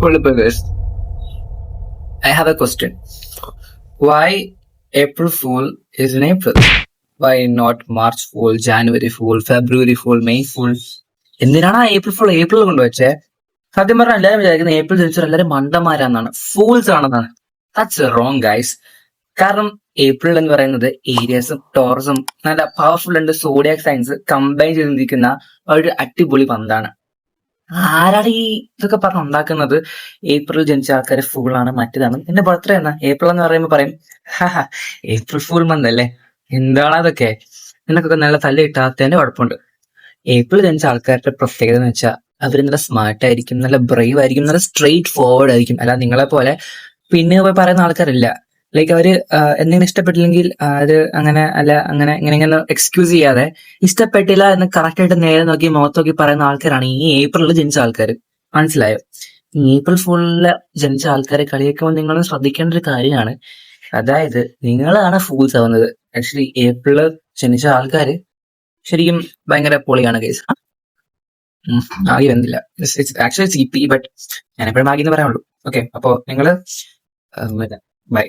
Bulbulus, I have a question. Why April Fool is in April? Why not March Fool, January Fool, February Fool, May Fool? എന്തിനാണ് ആ April full April കൊണ്ടുവച്ചേ? സത്യം പറഞ്ഞാൽ എല്ലാവരും വിചാരിക്കുന്നത് April ജനിച്ചവർ എല്ലാവരും മണ്ടന്മാരാണെന്നാണ്, fools ആണെന്നാണ്. That's wrong guys. കാരണം April എന്ന് പറയുന്നത് ഏരിയസും ടോറസും നല്ല പവർഫുൾ ഉണ്ട് സോഡിയാക് സയൻസ് കമ്പൈൻ ചെയ്തിരിക്കുന്ന ഒരു അടിപൊളി പന്താണ്. ആരാണ് ഈ ഇതൊക്കെ പറഞ്ഞ് ഉണ്ടാക്കുന്നത്? ഏപ്രിൽ ജനിച്ച ആൾക്കാർ ഫൂളാണ്, മറ്റേതാണ്. എന്റെ ബർത്ത്ഡേ എന്നാ ഏപ്രിൽ എന്ന് പറയുമ്പോൾ പറയും ഹാ ഏപ്രിൽ ഫൂൾ മന്ത് അല്ലേ, എന്താണ് അതൊക്കെ? നിനക്കൊക്കെ നല്ല തല്ല് കിട്ടാത്തതിന്റെ കുഴപ്പമുണ്ട്. ഏപ്രിൽ ജനിച്ച ആൾക്കാരുടെ പ്രത്യേകത എന്ന് വെച്ചാൽ അവർ നല്ല സ്മാർട്ട് ആയിരിക്കും, നല്ല ബ്രേവ് ആയിരിക്കും, നല്ല സ്ട്രെയിറ്റ് ഫോർവേഡ് ആയിരിക്കും. അല്ല നിങ്ങളെ പോലെ പിന്നെ പോയി പറയുന്ന ആൾക്കാരില്ല. ലൈക്ക് അവര് എന്തെങ്കിലും ഇഷ്ടപ്പെട്ടില്ലെങ്കിൽ അത് അങ്ങനെ അല്ല അങ്ങനെ ഇങ്ങനെ എക്സ്ക്യൂസ് ചെയ്യാതെ ഇഷ്ടപ്പെട്ടില്ല എന്ന് കറക്റ്റ് ആയിട്ട് നേരെ നോക്കി മുഖത്ത് നോക്കി പറയുന്ന ആൾക്കാരാണ് ഈ ഏപ്രിലിൽ ജനിച്ച ആൾക്കാർ. മനസ്സിലായോ? ഈ ഏപ്രിൽ ഫുള്ളില് ജനിച്ച ആൾക്കാരെ കളിയാക്കുമ്പോൾ നിങ്ങൾ ശ്രദ്ധിക്കേണ്ട ഒരു കാര്യമാണ്. അതായത് നിങ്ങളാണ് ഫൂൾസ് ആവുന്നത്. ആക്ച്വലി ഏപ്രിലിൽ ജനിച്ച ആൾക്കാര് ശരിക്കും ഭയങ്കര പൊളിയാണ് കേസ്. ആകെ വന്നില്ല ആക്ച്വലി CP, ബട്ട് ഞാൻ എപ്പോഴും ആകെ എന്ന് പറയാനുള്ളൂ. ഓക്കെ, അപ്പോ നിങ്ങള് ബൈ.